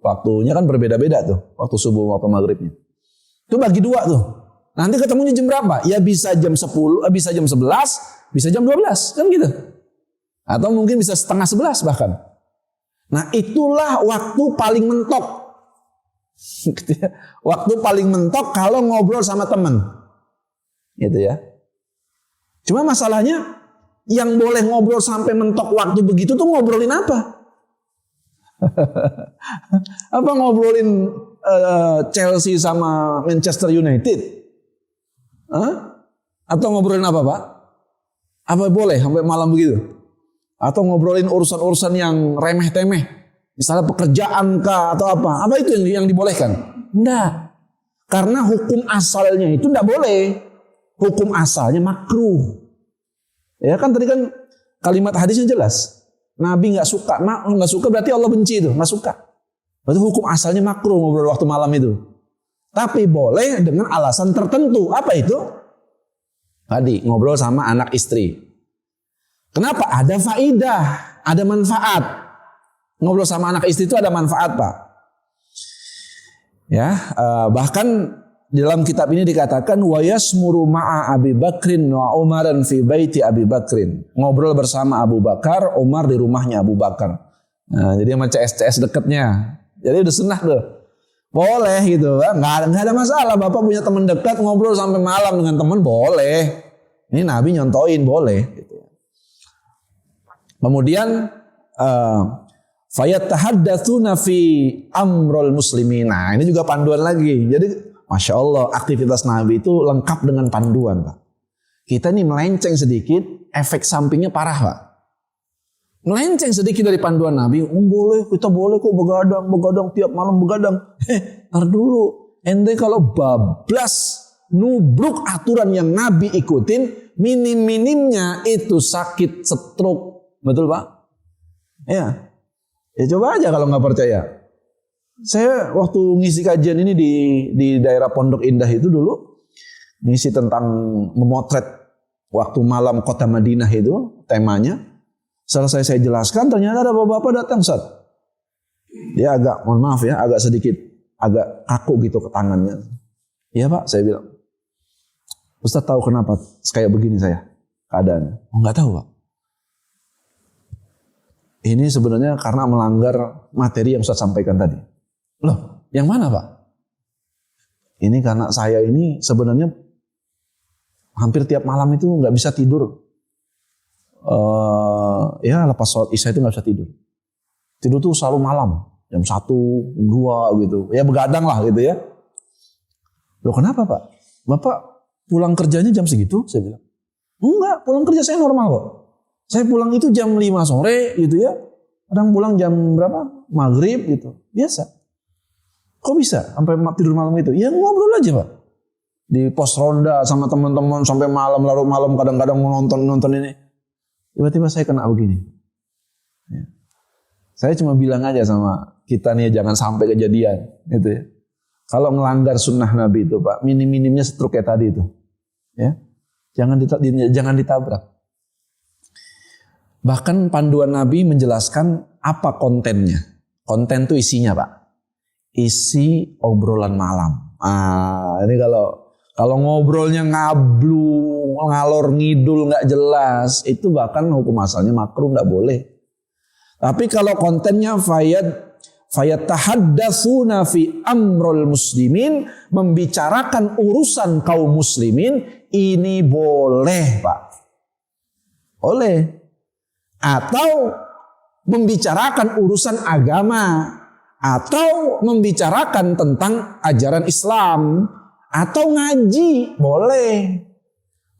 waktunya kan berbeda-beda tuh. Waktu subuh, waktu maghribnya. Itu bagi dua tuh. Nanti ketemunya jam berapa? Ya bisa jam 10, bisa jam 11, bisa jam 12. Kan gitu. Atau mungkin bisa setengah 11 bahkan. Nah itulah waktu paling mentok. Waktu paling mentok kalau ngobrol sama teman. Gitu ya. Cuma masalahnya yang boleh ngobrol sampai mentok waktu begitu tuh ngobrolin apa? Apa ngobrolin Chelsea sama Manchester United? Atau ngobrolin apa, Pak? Apa boleh sampai malam begitu? Atau ngobrolin urusan-urusan yang remeh-temeh, misalnya pekerjaan kah atau apa? Apa itu yang dibolehkan? Enggak. Karena hukum asalnya itu enggak boleh. Hukum asalnya makruh. Ya kan tadi kan kalimat hadisnya jelas. Nabi nggak suka, nggak suka berarti Allah benci itu, nggak suka. Berarti hukum asalnya makruh ngobrol waktu malam itu. Tapi boleh dengan alasan tertentu. Apa itu? Tadi ngobrol sama anak istri. Kenapa? Ada faidah, ada manfaat. Ngobrol sama anak istri itu ada manfaat, Pak. Ya, bahkan dalam kitab ini dikatakan wa yasmuru ma'a Abi Bakrin wa Umaran fi baiti Abi Bakrin. Ngobrol bersama Abu Bakar, Umar di rumahnya Abu Bakar. Nah, jadi sama CS dekatnya. Jadi udah sunnah tuh. Boleh gitu, nggak ada masalah. Bapak punya teman dekat ngobrol sampai malam dengan teman boleh. Ini Nabi nyontoin boleh. Gitu. Kemudian fayattahaddatsuna fi amrul muslimin. Nah, ini juga panduan lagi. Jadi Masya Allah, aktivitas Nabi itu lengkap dengan panduan, Pak. Kita nih melenceng sedikit, efek sampingnya parah, Pak. Melenceng sedikit dari panduan Nabi, kita boleh kok begadang tiap malam begadang. Ntar dulu, ente kalau bablas nubruk aturan yang Nabi ikutin, minim-minimnya itu sakit stroke, betul Pak? Ya coba aja kalau nggak percaya. Saya waktu ngisi kajian ini di daerah Pondok Indah itu dulu, ngisi tentang memotret waktu malam kota Madinah itu temanya. Selesai saya jelaskan, ternyata ada bapak-bapak datang, Ustaz. Dia agak, mohon maaf ya, agak kaku gitu ke tangannya. Iya Pak, saya bilang. Ustaz tahu kenapa kayak begini saya keadaannya? Oh, nggak tahu Pak. Ini sebenarnya karena melanggar materi yang Ustaz sampaikan tadi. Loh, yang mana Pak? Ini karena saya ini sebenarnya hampir tiap malam itu nggak bisa tidur. Lepas sholat isya itu nggak bisa tidur. Tidur tuh selalu malam, jam 1, jam 2 gitu. Ya begadang lah gitu ya. Loh kenapa Pak? Bapak pulang kerjanya jam segitu? Saya bilang. Enggak, pulang kerja saya normal kok. Saya pulang itu jam 5 sore gitu ya. Kadang pulang jam berapa? Maghrib gitu. Biasa. Kok bisa sampai tidur malam itu? Ya ngobrol aja Pak. Di pos ronda sama teman-teman sampai malam, larut malam kadang-kadang nonton ini. Tiba-tiba saya kena begini. Ya. Saya cuma bilang aja sama kita nih jangan sampai kejadian. Gitu ya. Kalau ngelanggar sunnah Nabi itu Pak, minim-minimnya stroke kayak tadi itu. Ya. Jangan ditabrak. Bahkan panduan Nabi menjelaskan apa kontennya. Konten itu isinya Pak. Isi obrolan malam. Ini kalau ngobrolnya ngablu, ngalor ngidul nggak jelas, itu bahkan hukum asalnya makruh, nggak boleh. Tapi kalau kontennya fayatahaddatsuna fi amrul muslimin, membicarakan urusan kaum muslimin, ini boleh Pak. Boleh. Atau membicarakan urusan agama, atau membicarakan tentang ajaran Islam, atau ngaji, boleh.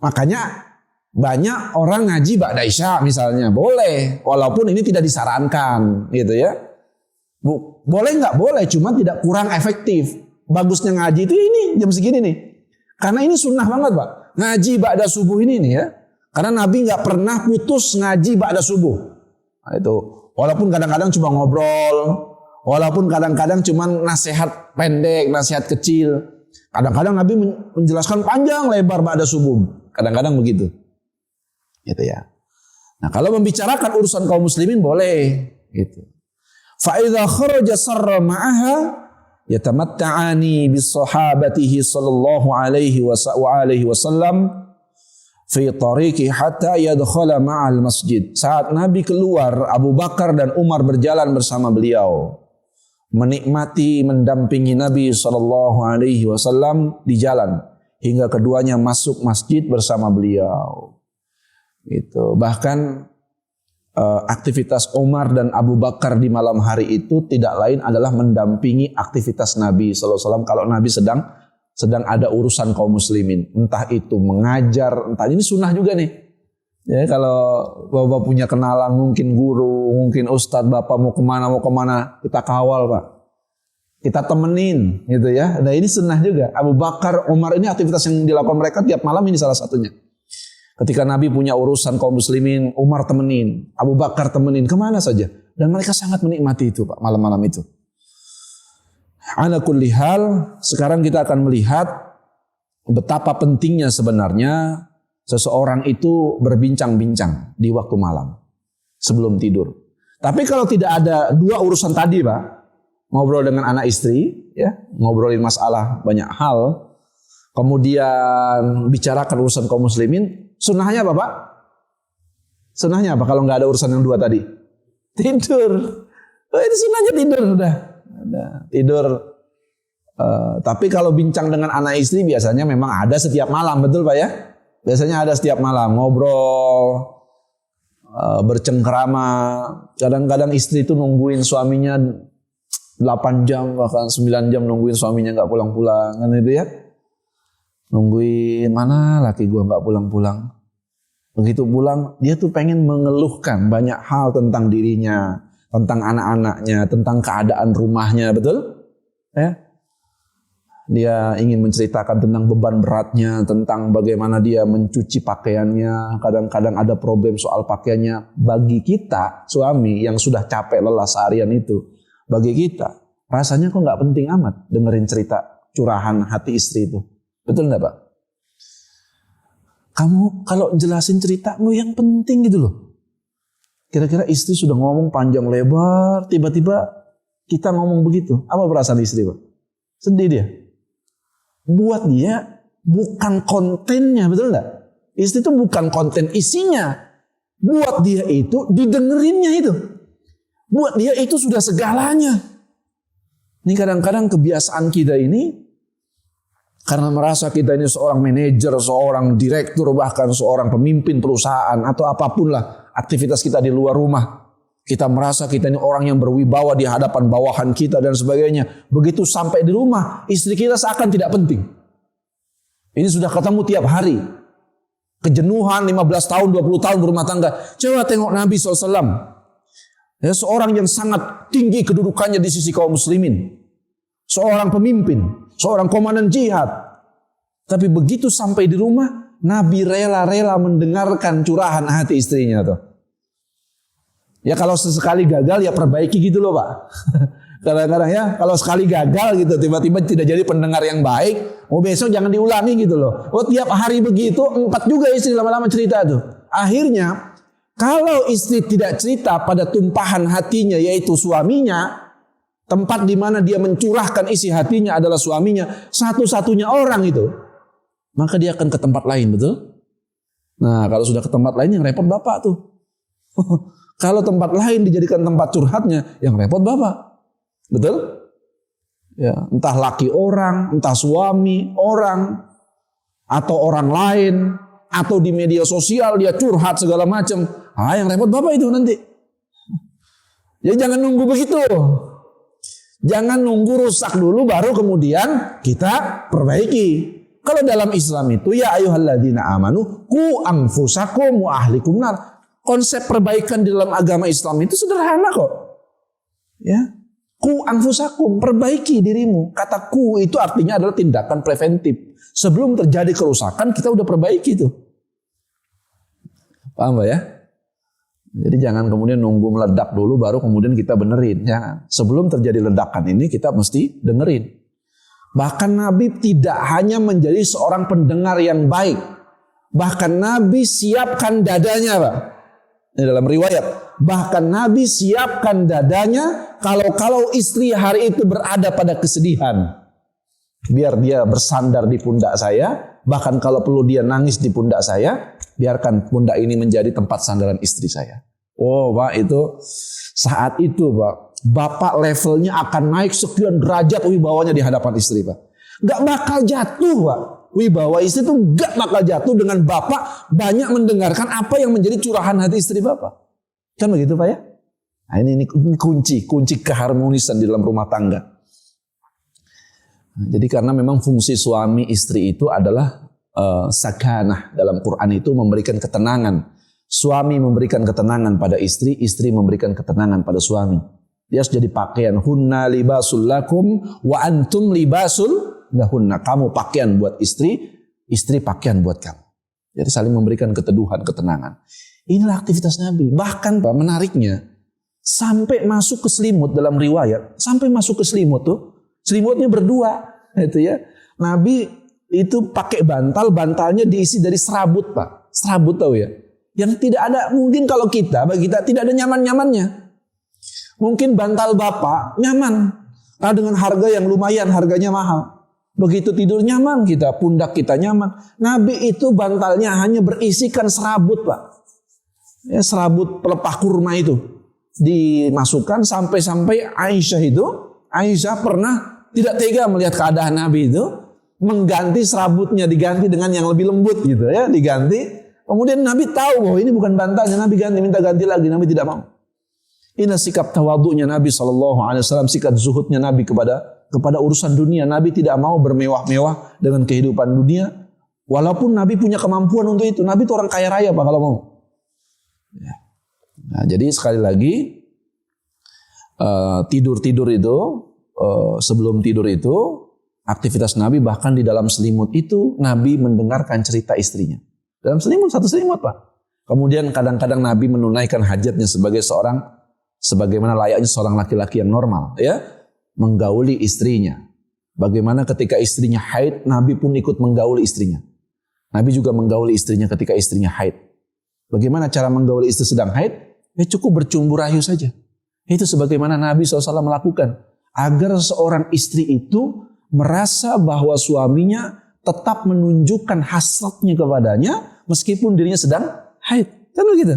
Makanya banyak orang ngaji ba'da isya misalnya, boleh. Walaupun ini tidak disarankan gitu ya. Boleh nggak? Boleh, cuma tidak kurang efektif. Bagusnya ngaji itu ini jam segini nih. Karena ini sunnah banget Pak. Ngaji ba'da subuh ini nih ya. Karena Nabi nggak pernah putus ngaji ba'da subuh. Nah, itu. Walaupun kadang-kadang cuma ngobrol, walaupun kadang-kadang cuma nasihat pendek, nasihat kecil. Kadang-kadang Nabi menjelaskan panjang lebar ba'da subuh. Kadang-kadang begitu. Gitu ya. Nah, kalau membicarakan urusan kaum muslimin boleh gitu. Fa idza kharaja sarra ma'aha yatamatta'ani bis sahabatihi sallallahu alaihi wasallam fi tariqi hatta yadkhala ma'al masjid. Saat Nabi keluar, Abu Bakar dan Umar berjalan bersama beliau, menikmati mendampingi Nabi SAW di jalan hingga keduanya masuk masjid bersama beliau. Itu bahkan aktivitas Umar dan Abu Bakar di malam hari itu tidak lain adalah mendampingi aktivitas Nabi SAW. Kalau Nabi sedang ada urusan kaum muslimin, entah itu mengajar, entah ini sunnah juga nih. Ya, kalau Bapak punya kenalan, mungkin guru, mungkin ustadz, Bapak mau kemana, kita kawal Pak. Kita temenin gitu ya. Nah ini sunnah juga. Abu Bakar, Umar ini aktivitas yang dilakukan mereka tiap malam ini salah satunya. Ketika Nabi punya urusan kaum muslimin, Umar temenin, Abu Bakar temenin, kemana saja. Dan mereka sangat menikmati itu Pak, malam-malam itu. Ala kulli hal, sekarang kita akan melihat betapa pentingnya sebenarnya seseorang itu berbincang-bincang di waktu malam sebelum tidur. Tapi kalau tidak ada dua urusan tadi Pak, ngobrol dengan anak istri, ya, ngobrolin masalah banyak hal. Kemudian bicarakan urusan kaum muslimin. Sunnahnya apa, Pak? Sunnahnya apa kalau nggak ada urusan yang dua tadi? Tidur. Oh, itu sunnahnya tidur udah. Tidur. Tapi kalau bincang dengan anak istri biasanya memang ada setiap malam, betul Pak ya? Biasanya ada setiap malam ngobrol, bercengkrama. Kadang-kadang istri itu nungguin suaminya 8 jam bahkan 9 jam nungguin suaminya nggak pulang-pulang, kan itu ya? Nungguin mana laki gua nggak pulang-pulang. Begitu pulang dia tuh pengen mengeluhkan banyak hal tentang dirinya, tentang anak-anaknya, tentang keadaan rumahnya, betul? Ya. Dia ingin menceritakan tentang beban beratnya, tentang bagaimana dia mencuci pakaiannya. Kadang-kadang ada problem soal pakaiannya. Bagi kita, suami yang sudah capek lelah seharian itu, bagi kita, rasanya kok nggak penting amat dengerin cerita curahan hati istri itu. Betul nggak Pak? Kamu kalau jelasin ceritamu yang penting gitu loh. Kira-kira istri sudah ngomong panjang lebar, tiba-tiba kita ngomong begitu. Apa perasaan istri Pak? Sedih dia. Buat dia bukan kontennya, betul nggak? Istri itu bukan konten isinya. Buat dia itu didengerinnya itu. Buat dia itu sudah segalanya. Ini kadang-kadang kebiasaan kita ini karena merasa kita ini seorang manajer, seorang direktur, bahkan seorang pemimpin perusahaan atau apapun lah aktivitas kita di luar rumah. Kita merasa kita ini orang yang berwibawa di hadapan bawahan kita dan sebagainya. Begitu sampai di rumah, istri kita seakan tidak penting. Ini sudah ketemu tiap hari. Kejenuhan 15 tahun, 20 tahun berumah tangga. Coba tengok Nabi SAW. Ya, seorang yang sangat tinggi kedudukannya di sisi kaum muslimin. Seorang pemimpin, seorang komandan jihad. Tapi begitu sampai di rumah, Nabi rela-rela mendengarkan curahan hati istrinya tuh. Ya kalau sesekali gagal ya perbaiki gitu loh Pak. Kadang-kadang ya kalau sekali gagal gitu tiba-tiba tidak jadi pendengar yang baik, besok jangan diulangi gitu loh. Tiap hari begitu 4 juga istri lama-lama cerita tuh. Akhirnya kalau istri tidak cerita pada tumpahan hatinya yaitu suaminya, tempat di mana dia mencurahkan isi hatinya adalah suaminya, satu-satunya orang itu, maka dia akan ke tempat lain, betul? Nah kalau sudah ke tempat lain yang repot bapak tuh. Kalau tempat lain dijadikan tempat curhatnya, yang repot bapak. Betul? Ya, entah laki orang, entah suami orang, atau orang lain, atau di media sosial dia curhat segala macam. Yang repot bapak itu nanti. Jadi jangan nunggu begitu. Jangan nunggu rusak dulu baru kemudian kita perbaiki. Kalau dalam Islam itu ya ayyuhalladzina amanu qu anfusakum wa ahlikum nar. Konsep perbaikan di dalam agama Islam itu sederhana kok. Ya. Ku anfusakum, perbaiki dirimu. Kata ku itu artinya adalah tindakan preventif. Sebelum terjadi kerusakan kita udah perbaiki itu. Paham Pak ya? Jadi jangan kemudian nunggu meledak dulu baru kemudian kita benerin. Jangan. Sebelum terjadi ledakan ini kita mesti dengerin. Bahkan Nabi tidak hanya menjadi seorang pendengar yang baik. Bahkan Nabi siapkan dadanya Pak. Ini dalam riwayat. Bahkan Nabi siapkan dadanya kalau istri hari itu berada pada kesedihan. Biar dia bersandar di pundak saya. Bahkan kalau perlu dia nangis di pundak saya. Biarkan pundak ini menjadi tempat sandaran istri saya. Oh Pak itu saat itu Pak. Bapak levelnya akan naik sekian derajat wibawanya di hadapan istri Pak. Gak bakal jatuh Pak. Wibawa istri itu gak bakal jatuh dengan bapak banyak mendengarkan apa yang menjadi curahan hati istri bapak. Kan begitu Pak ya? Nah, ini kunci keharmonisan di dalam rumah tangga. Jadi karena memang fungsi suami istri itu adalah sakanah. Dalam Quran itu memberikan ketenangan. Suami memberikan ketenangan pada istri, istri memberikan ketenangan pada suami. Dia harus jadi pakaian. Hunna libasul lakum wa antum libasul lahunna. Kamu pakaian buat istri, istri pakaian buat kamu. Jadi saling memberikan keteduhan, ketenangan. Inilah aktivitas Nabi. Bahkan Pak menariknya, sampai masuk ke selimut dalam riwayat, sampai masuk ke selimut tuh, selimutnya berdua, itu ya. Nabi itu pakai bantalnya diisi dari serabut Pak. Serabut tahu ya. Yang tidak ada, mungkin kalau bagi kita tidak ada nyaman-nyamannya. Mungkin bantal bapak nyaman. dengan harga yang lumayan, harganya mahal. Begitu tidur nyaman kita, pundak kita nyaman. Nabi itu bantalnya hanya berisikan serabut, Pak. Ya, serabut pelepah kurma itu dimasukkan sampai Aisyah pernah tidak tega melihat keadaan Nabi itu, mengganti serabutnya, diganti dengan yang lebih lembut gitu ya, diganti. Kemudian Nabi tahu bahwa ini bukan bantalnya, Nabi minta ganti lagi, Nabi tidak mau. Ini sikap tawadhu'nya Nabi SAW, sikap zuhudnya Nabi kepada urusan dunia. Nabi tidak mau bermewah-mewah dengan kehidupan dunia. Walaupun Nabi punya kemampuan untuk itu. Nabi itu orang kaya raya, Pak, kalau mau. Ya. Nah, jadi sekali lagi, tidur-tidur itu, sebelum tidur itu, aktivitas Nabi bahkan di dalam selimut itu, Nabi mendengarkan cerita istrinya. Dalam selimut, satu selimut, Pak. Kemudian kadang-kadang Nabi menunaikan hajatnya sebagaimana layaknya seorang laki-laki yang normal, ya, menggauli istrinya. Bagaimana ketika istrinya haid, Nabi pun ikut menggauli istrinya. Nabi juga menggauli istrinya ketika istrinya haid. Bagaimana cara menggauli istri sedang haid? Ya cukup bercumbu rayu saja. Itu sebagaimana Nabi SAW melakukan. Agar seorang istri itu merasa bahwa suaminya tetap menunjukkan hasratnya kepadanya meskipun dirinya sedang haid. Kan begitu?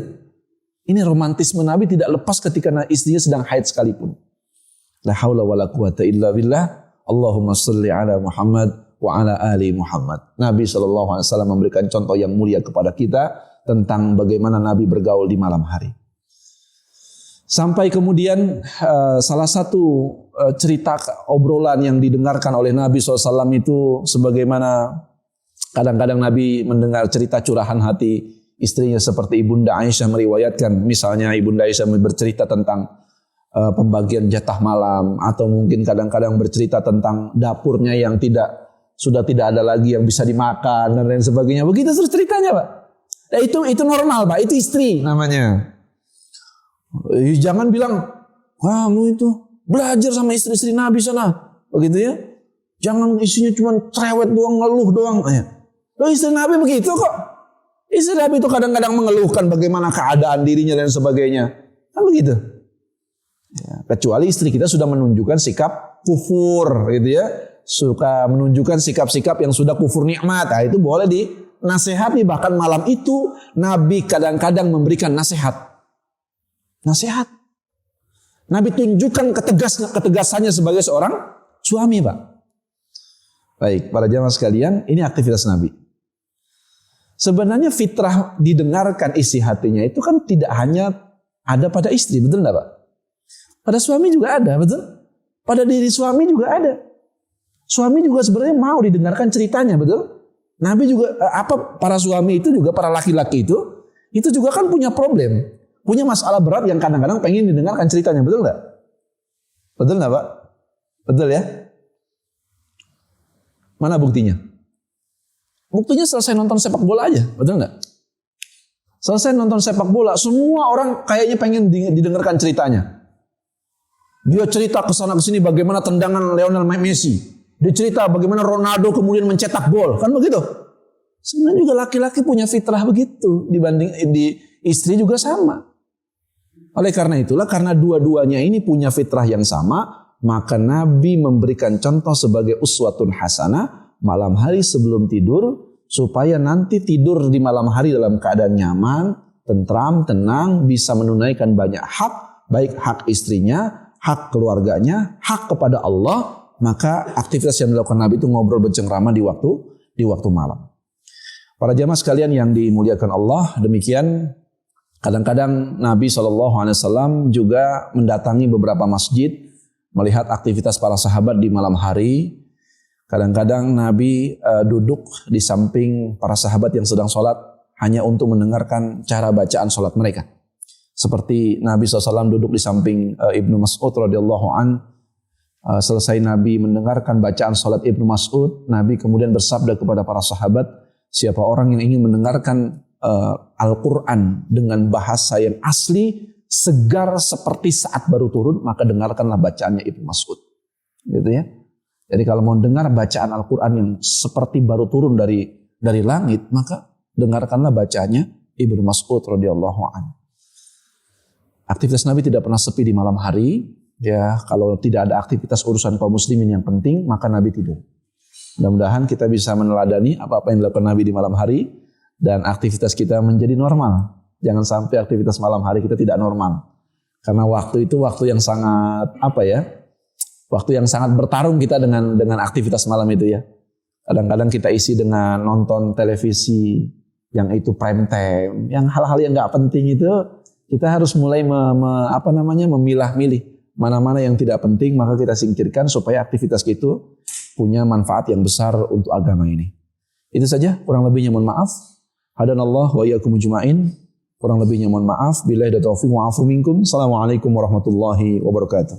Ini romantisme Nabi tidak lepas ketika istrinya sedang haid sekalipun. La haula wala quwata illa billah. Allahumma salli ala Muhammad wa ala ali Muhammad. Nabi SAW memberikan contoh yang mulia kepada kita tentang bagaimana Nabi bergaul di malam hari. Sampai kemudian salah satu cerita obrolan yang didengarkan oleh Nabi SAW itu sebagaimana kadang-kadang Nabi mendengar cerita curahan hati istrinya seperti Ibunda Aisyah meriwayatkan. Misalnya Ibunda Aisyah bercerita tentang pembagian jatah malam, atau mungkin kadang-kadang bercerita tentang dapurnya yang sudah tidak ada lagi yang bisa dimakan dan lain sebagainya. Begitu terus ceritanya, Pak. Nah, itu normal, Pak. Itu istri namanya. Jangan bilang, kamu itu belajar sama istri-istri Nabi sana, begitu ya. Jangan isinya cuma cerewet doang, ngeluh doang. Loh, istri Nabi begitu kok. Istri Nabi itu kadang-kadang mengeluhkan bagaimana keadaan dirinya dan sebagainya. Kan begitu. Ya, kecuali istri kita sudah menunjukkan sikap kufur gitu ya. Suka menunjukkan sikap-sikap yang sudah kufur nikmat. Nah, itu boleh dinasehati. Bahkan malam itu Nabi kadang-kadang memberikan nasihat. Nasihat. Nabi tunjukkan ketegasannya sebagai seorang suami, Pak. Baik, para jamaah sekalian, ini aktivitas Nabi. Sebenarnya fitrah didengarkan isi hatinya itu kan tidak hanya ada pada istri, betul enggak, Pak? Pada suami juga ada, betul? Pada diri suami juga ada. Suami juga sebenarnya mau didengarkan ceritanya, betul? Nabi juga para suami itu juga, para laki-laki itu juga kan punya problem, punya masalah berat yang kadang-kadang pengen didengarkan ceritanya, betul enggak? Betul enggak, Pak? Betul ya? Mana buktinya? Buktinya selesai nonton sepak bola aja, betul nggak? Selesai nonton sepak bola, semua orang kayaknya pengen didengarkan ceritanya. Dia cerita kesana kesini bagaimana tendangan Lionel Messi. Dia cerita bagaimana Ronaldo kemudian mencetak gol, kan begitu? Sebenarnya juga laki-laki punya fitrah begitu, dibanding di istri juga sama. Oleh karena itulah, karena dua-duanya ini punya fitrah yang sama, maka Nabi memberikan contoh sebagai uswatun hasanah malam hari sebelum tidur, supaya nanti tidur di malam hari dalam keadaan nyaman, tentram, tenang, bisa menunaikan banyak hak, baik hak istrinya, hak keluarganya, hak kepada Allah. Maka aktivitas yang dilakukan Nabi itu ngobrol bercengkrama di waktu malam. Para jamaah sekalian yang dimuliakan Allah, demikian kadang-kadang Nabi SAW juga mendatangi beberapa masjid, melihat aktivitas para sahabat di malam hari. Kadang-kadang Nabi duduk di samping para sahabat yang sedang sholat hanya untuk mendengarkan cara bacaan sholat mereka. Seperti Nabi SAW duduk di samping Ibnu Mas'ud radhiyallahu an. Selesai Nabi mendengarkan bacaan sholat Ibnu Mas'ud, Nabi kemudian bersabda kepada para sahabat, siapa orang yang ingin mendengarkan Al-Quran dengan bahasa yang asli, segar seperti saat baru turun, maka dengarkanlah bacaannya Ibnu Mas'ud. Gitu ya. Jadi kalau mau dengar bacaan Al-Quran yang seperti baru turun dari langit, maka dengarkanlah bacaannya Ibnu Mas'ud radhiyallahu anhu. Aktivitas Nabi tidak pernah sepi di malam hari. Ya, kalau tidak ada aktivitas urusan kaum muslimin yang penting, maka Nabi tidur. Mudah-mudahan kita bisa meneladani apa-apa yang dilakukan Nabi di malam hari dan aktivitas kita menjadi normal. Jangan sampai aktivitas malam hari kita tidak normal. Karena waktu itu waktu yang sangat waktu yang sangat bertarung kita dengan aktivitas malam itu ya. Kadang-kadang kita isi dengan nonton televisi yang itu prime time, yang hal-hal yang nggak penting itu kita harus mulai memilah-milih. Mana-mana yang tidak penting maka kita singkirkan supaya aktivitas itu punya manfaat yang besar untuk agama ini. Itu saja, kurang lebihnya mohon maaf. Hadanallah wa iyyakum ajmain. Kurang lebihnya mohon maaf. Billahi taufiq wa afu minkum. Assalamualaikum warahmatullahi wabarakatuh.